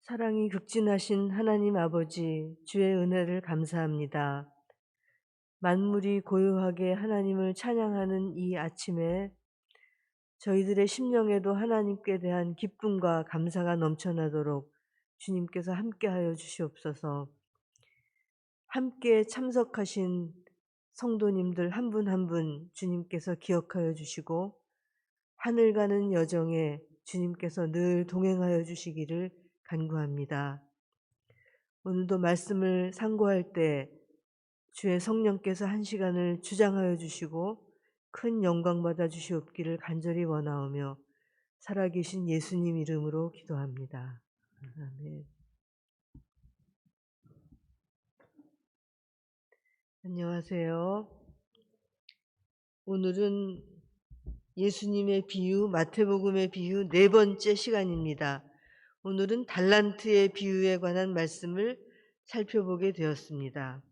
사랑이 극진하신 하나님 아버지, 주의 은혜를 감사합니다. 만물이 고요하게 하나님을 찬양하는 이 아침에 저희들의 심령에도 하나님께 대한 기쁨과 감사가 넘쳐나도록 주님께서 함께하여 주시옵소서. 함께 참석하신 성도님들 한 분 한 분 주님께서 기억하여 주시고 하늘 가는 여정에 주님께서 늘 동행하여 주시기를 간구합니다. 오늘도 말씀을 상고할 때 주의 성령께서 한 시간을 주장하여 주시고 큰 영광 받아 주시옵기를 간절히 원하오며 살아계신 예수님 이름으로 기도합니다. 아멘. 안녕하세요. 오늘은 예수님의 비유, 마태복음의 비유 네 번째 시간입니다. 오늘은 달란트의 비유에 관한 말씀을 살펴보게 되었습니다.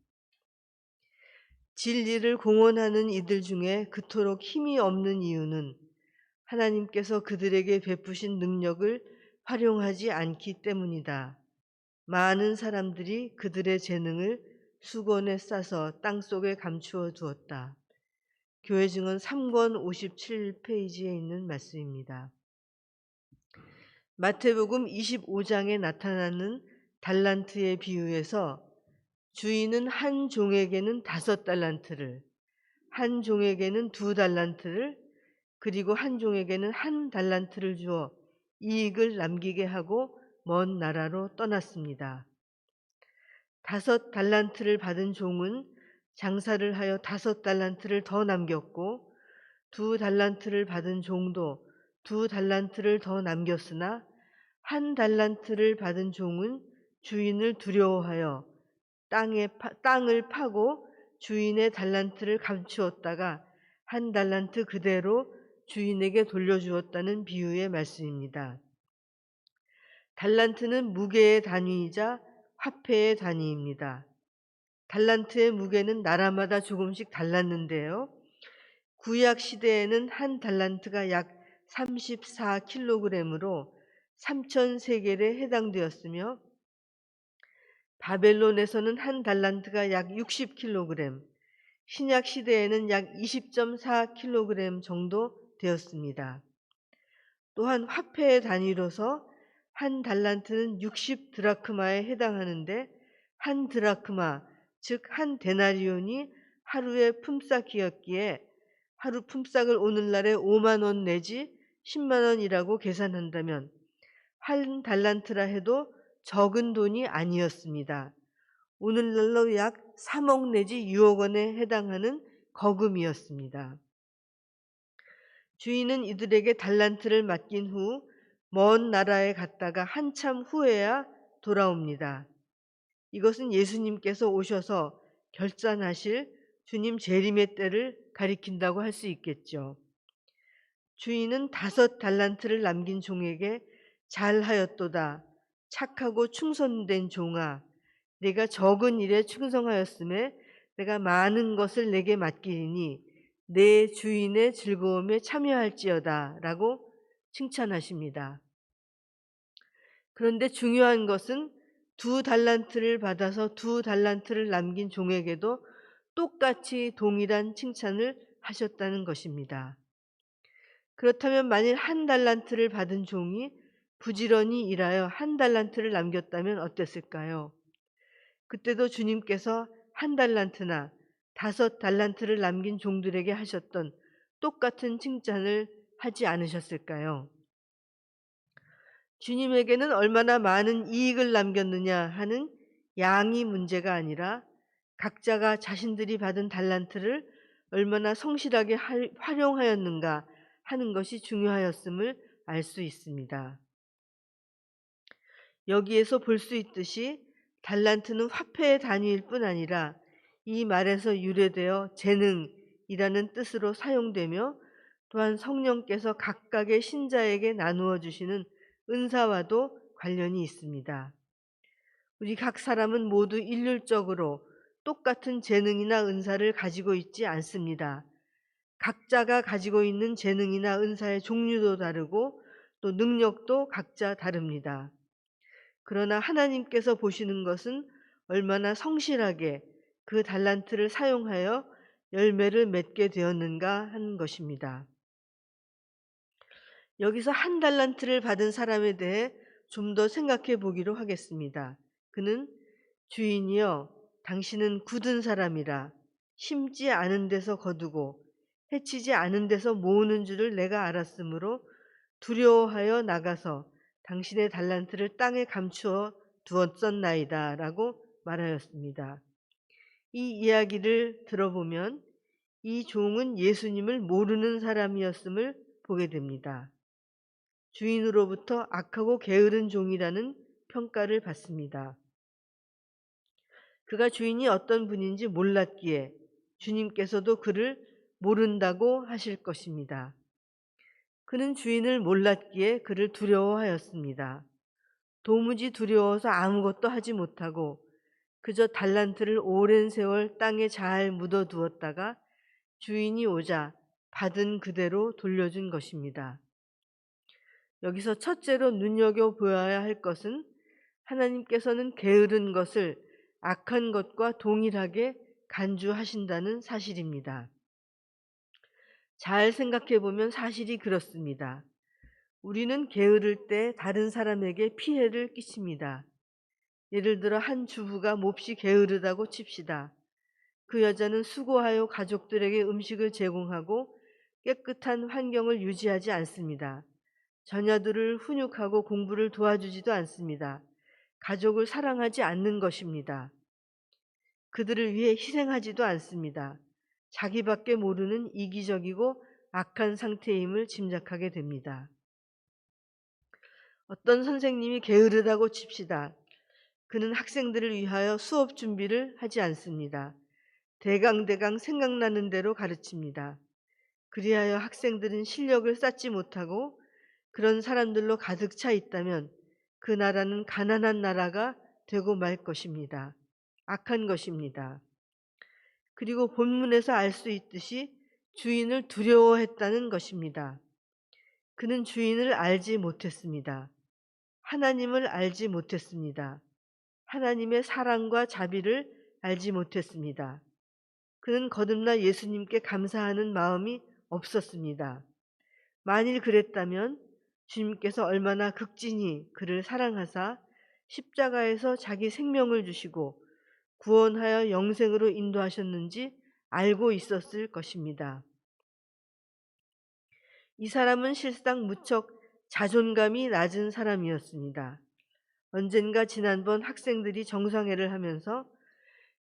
진리를 공언하는 이들 중에 그토록 힘이 없는 이유는 하나님께서 그들에게 베푸신 능력을 활용하지 않기 때문이다. 많은 사람들이 그들의 재능을 수건에 싸서 땅속에 감추어 두었다. 교회 증언 3권 57페이지에 있는 말씀입니다. 마태복음 25장에 나타나는 달란트의 비유에서 주인은 한 종에게는 5달란트를, 한 종에게는 2달란트를, 그리고 한 종에게는 1달란트를 주어 이익을 남기게 하고 먼 나라로 떠났습니다. 5달란트를 받은 종은 장사를 하여 5달란트를 더 남겼고 2달란트를 받은 종도 2달란트를 더 남겼으나 1달란트를 받은 종은 주인을 두려워하여 땅을 파고 주인의 달란트를 감추었다가 1달란트 그대로 주인에게 돌려주었다는 비유의 말씀입니다. 달란트는 무게의 단위이자 화폐의 단위입니다. 달란트의 무게는 나라마다 조금씩 달랐는데요. 구약 시대에는 1달란트가 약 34kg으로 3,000세겔에 해당되었으며 바벨론에서는 1달란트가 약 60kg, 신약 시대에는 약 20.4kg 정도 되었습니다. 또한 화폐의 단위로서 1달란트는 60드라크마에 해당하는데 1드라크마, 즉 1데나리온이 하루의 품삯이었기에 하루 품삯을 오늘날에 5만 원 내지 10만 원이라고 계산한다면 1달란트라 해도 적은 돈이 아니었습니다. 오늘날로 약 3억 내지 6억 원에 해당하는 거금이었습니다. 주인은 이들에게 달란트를 맡긴 후 먼 나라에 갔다가 한참 후에야 돌아옵니다. 이것은 예수님께서 오셔서 결산하실 주님 재림의 때를 가리킨다고 할 수 있겠죠. 주인은 5달란트를 남긴 종에게 잘하였도다. 착하고 충성된 종아, 내가 적은 일에 충성하였음에 내가 많은 것을 내게 맡기리니 내 주인의 즐거움에 참여할지어다 라고 칭찬하십니다. 그런데 중요한 것은 2달란트를 받아서 2달란트를 남긴 종에게도 똑같이 동일한 칭찬을 하셨다는 것입니다. 그렇다면 만일 1달란트를 받은 종이 부지런히 일하여 1달란트를 남겼다면 어땠을까요? 그때도 주님께서 1달란트나 5달란트를 남긴 종들에게 하셨던 똑같은 칭찬을 하지 않으셨을까요? 주님에게는 얼마나 많은 이익을 남겼느냐 하는 양이 문제가 아니라 각자가 자신들이 받은 달란트를 얼마나 성실하게 활용하였는가 하는 것이 중요하였음을 알 수 있습니다. 여기에서 볼 수 있듯이 달란트는 화폐의 단위일 뿐 아니라 이 말에서 유래되어 재능이라는 뜻으로 사용되며 또한 성령께서 각각의 신자에게 나누어 주시는 은사와도 관련이 있습니다. 우리 각 사람은 모두 일률적으로 똑같은 재능이나 은사를 가지고 있지 않습니다. 각자가 가지고 있는 재능이나 은사의 종류도 다르고 또 능력도 각자 다릅니다. 그러나 하나님께서 보시는 것은 얼마나 성실하게 그 달란트를 사용하여 열매를 맺게 되었는가 하는 것입니다. 여기서 한 달란트를 받은 사람에 대해 좀 더 생각해 보기로 하겠습니다. 그는 주인이여 당신은 굳은 사람이라 심지 않은 데서 거두고 해치지 않은 데서 모으는 줄을 내가 알았으므로 두려워하여 나가서 당신의 달란트를 땅에 감추어 두었었나이다 라고 말하였습니다. 이 이야기를 들어보면 이 종은 예수님을 모르는 사람이었음을 보게 됩니다. 주인으로부터 악하고 게으른 종이라는 평가를 받습니다. 그가 주인이 어떤 분인지 몰랐기에 주님께서도 그를 모른다고 하실 것입니다. 그는 주인을 몰랐기에 그를 두려워하였습니다. 도무지 두려워서 아무것도 하지 못하고 그저 달란트를 오랜 세월 땅에 잘 묻어두었다가 주인이 오자 받은 그대로 돌려준 것입니다. 여기서 첫째로 눈여겨보아야 할 것은 하나님께서는 게으른 것을 악한 것과 동일하게 간주하신다는 사실입니다. 잘 생각해 보면 사실이 그렇습니다. 우리는 게으를 때 다른 사람에게 피해를 끼칩니다. 예를 들어 한 주부가 몹시 게으르다고 칩시다. 그 여자는 수고하여 가족들에게 음식을 제공하고 깨끗한 환경을 유지하지 않습니다. 자녀들을 훈육하고 공부를 도와주지도 않습니다. 가족을 사랑하지 않는 것입니다. 그들을 위해 희생하지도 않습니다. 자기밖에 모르는 이기적이고 악한 상태임을 짐작하게 됩니다. 어떤 선생님이 게으르다고 칩시다. 그는 학생들을 위하여 수업 준비를 하지 않습니다. 대강대강 생각나는 대로 가르칩니다. 그리하여 학생들은 실력을 쌓지 못하고 그런 사람들로 가득 차 있다면 그 나라는 가난한 나라가 되고 말 것입니다. 악한 것입니다. 그리고 본문에서 알 수 있듯이 주인을 두려워했다는 것입니다. 그는 주인을 알지 못했습니다. 하나님을 알지 못했습니다. 하나님의 사랑과 자비를 알지 못했습니다. 그는 거듭나 예수님께 감사하는 마음이 없었습니다. 만일 그랬다면 주님께서 얼마나 극진히 그를 사랑하사 십자가에서 자기 생명을 주시고 구원하여 영생으로 인도하셨는지 알고 있었을 것입니다. 이 사람은 실상 무척 자존감이 낮은 사람이었습니다. 언젠가 지난번 학생들이 정상회를 하면서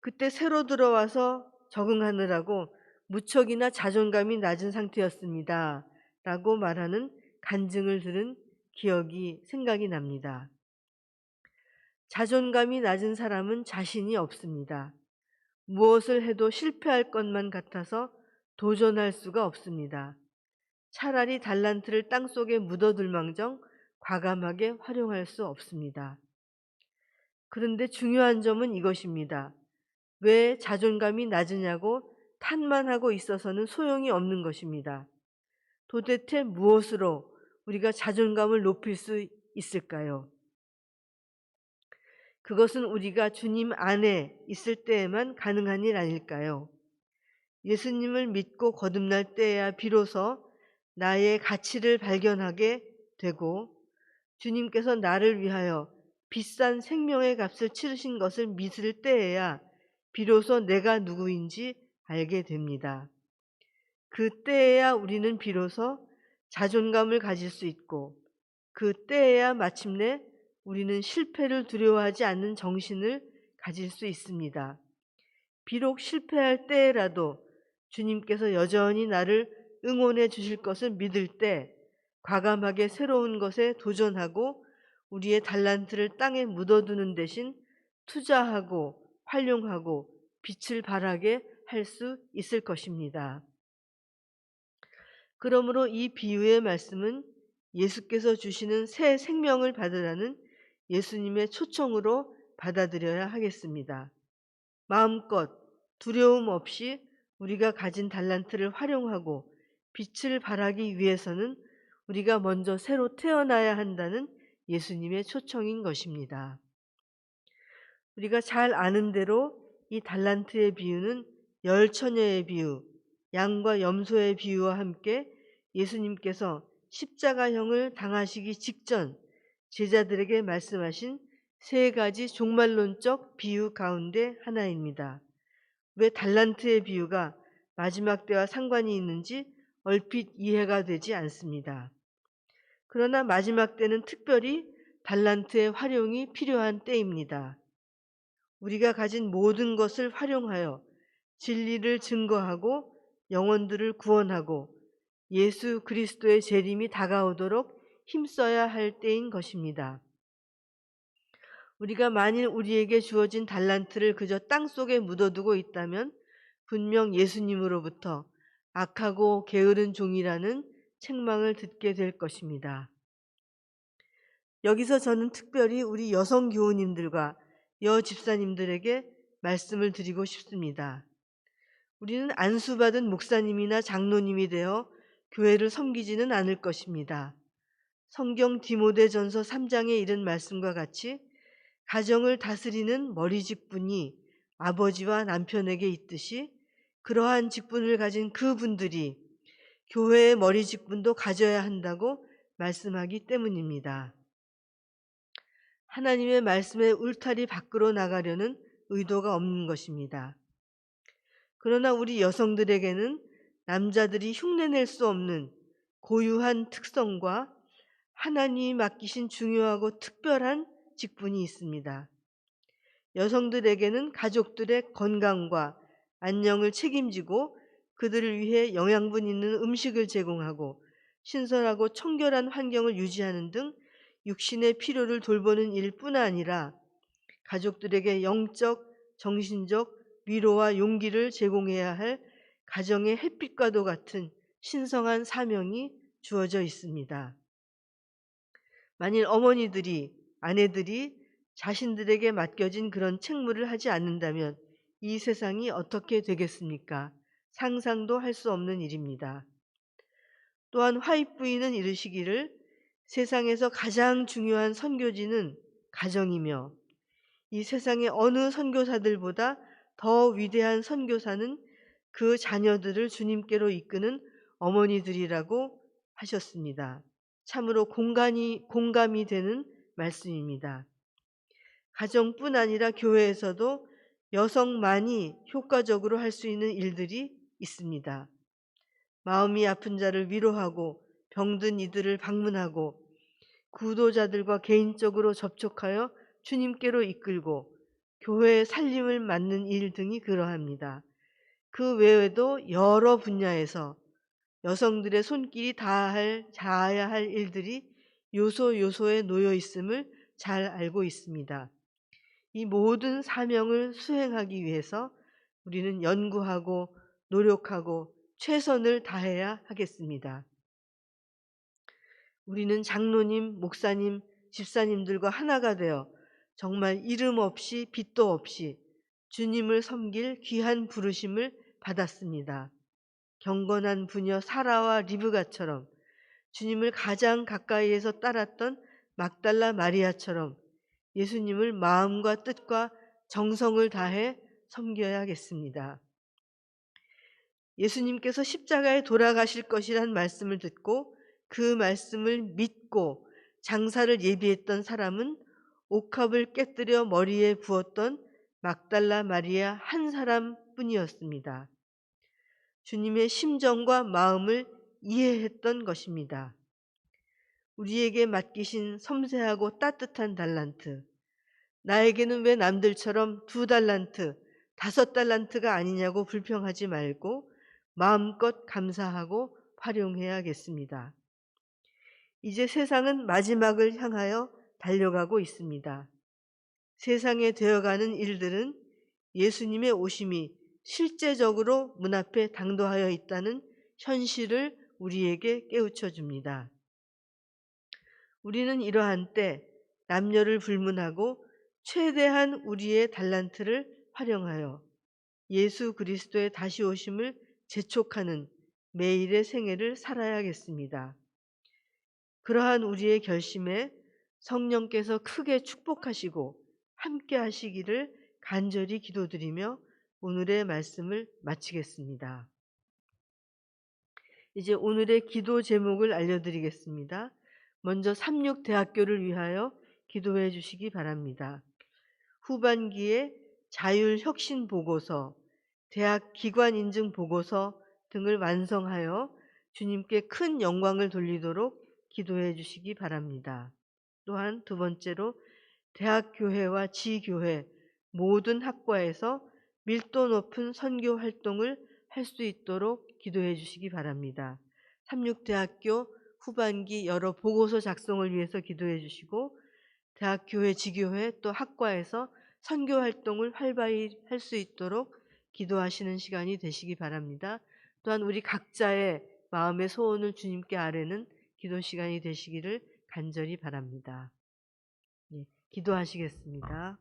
그때 새로 들어와서 적응하느라고 무척이나 자존감이 낮은 상태였습니다. 라고 말하는 간증을 들은 기억이 생각이 납니다. 자존감이 낮은 사람은 자신이 없습니다. 무엇을 해도 실패할 것만 같아서 도전할 수가 없습니다. 차라리 달란트를 땅속에 묻어둘 망정 과감하게 활용할 수 없습니다. 그런데 중요한 점은 이것입니다. 왜 자존감이 낮으냐고 탄만하고 있어서는 소용이 없는 것입니다. 도대체 무엇으로 우리가 자존감을 높일 수 있을까요? 그것은 우리가 주님 안에 있을 때에만 가능한 일 아닐까요? 예수님을 믿고 거듭날 때야 비로소 나의 가치를 발견하게 되고 주님께서 나를 위하여 비싼 생명의 값을 치르신 것을 믿을 때에야 비로소 내가 누구인지 알게 됩니다. 그때에야 우리는 비로소 자존감을 가질 수 있고 그때에야 마침내 우리는 실패를 두려워하지 않는 정신을 가질 수 있습니다. 비록 실패할 때라도 주님께서 여전히 나를 응원해 주실 것을 믿을 때 과감하게 새로운 것에 도전하고 우리의 달란트를 땅에 묻어두는 대신 투자하고 활용하고 빛을 발하게 할 수 있을 것입니다. 그러므로 이 비유의 말씀은 예수께서 주시는 새 생명을 받으라는 예수님의 초청으로 받아들여야 하겠습니다. 마음껏 두려움 없이 우리가 가진 달란트를 활용하고 빛을 발하기 위해서는 우리가 먼저 새로 태어나야 한다는 예수님의 초청인 것입니다. 우리가 잘 아는 대로 이 달란트의 비유는 열 처녀의 비유, 양과 염소의 비유와 함께 예수님께서 십자가형을 당하시기 직전 제자들에게 말씀하신 세 가지 종말론적 비유 가운데 하나입니다. 왜 달란트의 비유가 마지막 때와 상관이 있는지 얼핏 이해가 되지 않습니다. 그러나 마지막 때는 특별히 달란트의 활용이 필요한 때입니다. 우리가 가진 모든 것을 활용하여 진리를 증거하고 영혼들을 구원하고 예수 그리스도의 재림이 다가오도록 힘써야 할 때인 것입니다. 우리가 만일 우리에게 주어진 달란트를 그저 땅속에 묻어두고 있다면 분명 예수님으로부터 악하고 게으른 종이라는 책망을 듣게 될 것입니다. 여기서 저는 특별히 우리 여성 교우님들과 여 집사님들에게 말씀을 드리고 싶습니다. 우리는 안수받은 목사님이나 장로님이 되어 교회를 섬기지는 않을 것입니다. 성경 디모데전서 3장에 이른 말씀과 같이 가정을 다스리는 머리 직분이 아버지와 남편에게 있듯이 그러한 직분을 가진 그분들이 교회의 머리 직분도 가져야 한다고 말씀하기 때문입니다. 하나님의 말씀의 울타리 밖으로 나가려는 의도가 없는 것입니다. 그러나 우리 여성들에게는 남자들이 흉내낼 수 없는 고유한 특성과 하나님이 맡기신 중요하고 특별한 직분이 있습니다. 여성들에게는 가족들의 건강과 안녕을 책임지고 그들을 위해 영양분 있는 음식을 제공하고 신선하고 청결한 환경을 유지하는 등 육신의 필요를 돌보는 일뿐 아니라 가족들에게 영적, 정신적 위로와 용기를 제공해야 할 가정의 햇빛과도 같은 신성한 사명이 주어져 있습니다. 만일 어머니들이, 아내들이 자신들에게 맡겨진 그런 책무를 하지 않는다면 이 세상이 어떻게 되겠습니까? 상상도 할 수 없는 일입니다. 또한 화이트부인은 이르시기를 세상에서 가장 중요한 선교지는 가정이며 이 세상의 어느 선교사들보다 더 위대한 선교사는 그 자녀들을 주님께로 이끄는 어머니들이라고 하셨습니다. 참으로 공감이 되는 말씀입니다. 가정뿐 아니라 교회에서도 여성만이 효과적으로 할 수 있는 일들이 있습니다. 마음이 아픈 자를 위로하고 병든 이들을 방문하고 구도자들과 개인적으로 접촉하여 주님께로 이끌고 교회의 살림을 맡는 일 등이 그러합니다. 그 외에도 여러 분야에서 여성들의 손길이 닿아야 할 일들이 요소요소에 놓여 있음을 잘 알고 있습니다. 이 모든 사명을 수행하기 위해서 우리는 연구하고 노력하고 최선을 다해야 하겠습니다. 우리는 장로님, 목사님, 집사님들과 하나가 되어 정말 이름 없이 빛도 없이 주님을 섬길 귀한 부르심을 받았습니다. 경건한 부녀 사라와 리브가처럼 주님을 가장 가까이에서 따랐던 막달라 마리아처럼 예수님을 마음과 뜻과 정성을 다해 섬겨야겠습니다. 예수님께서 십자가에 돌아가실 것이란 말씀을 듣고 그 말씀을 믿고 장사를 예비했던 사람은 옥합을 깨뜨려 머리에 부었던 막달라 마리아 한 사람뿐이었습니다. 주님의 심정과 마음을 이해했던 것입니다. 우리에게 맡기신 섬세하고 따뜻한 달란트, 나에게는 왜 남들처럼 2달란트, 5달란트가 아니냐고 불평하지 말고 마음껏 감사하고 활용해야겠습니다. 이제 세상은 마지막을 향하여 달려가고 있습니다. 세상에 되어가는 일들은 예수님의 오심이 실제적으로 문 앞에 당도하여 있다는 현실을 우리에게 깨우쳐 줍니다. 우리는 이러한 때 남녀를 불문하고 최대한 우리의 달란트를 활용하여 예수 그리스도의 다시 오심을 재촉하는 매일의 생애를 살아야겠습니다. 그러한 우리의 결심에 성령께서 크게 축복하시고 함께 하시기를 간절히 기도드리며 오늘의 말씀을 마치겠습니다. 이제 오늘의 기도 제목을 알려드리겠습니다. 먼저 삼육대학교를 위하여 기도해 주시기 바랍니다. 후반기에 자율혁신 보고서, 대학 기관 인증 보고서 등을 완성하여 주님께 큰 영광을 돌리도록 기도해 주시기 바랍니다. 또한 두 번째로 대학교회와 지교회 모든 학과에서 밀도 높은 선교 활동을 할 수 있도록 기도해 주시기 바랍니다. 삼육대학교 후반기 여러 보고서 작성을 위해서 기도해 주시고 대학교회, 지교회 또 학과에서 선교 활동을 활발히 할 수 있도록 기도하시는 시간이 되시기 바랍니다. 또한 우리 각자의 마음의 소원을 주님께 아뢰는 기도 시간이 되시기를 간절히 바랍니다. 예, 기도하시겠습니다.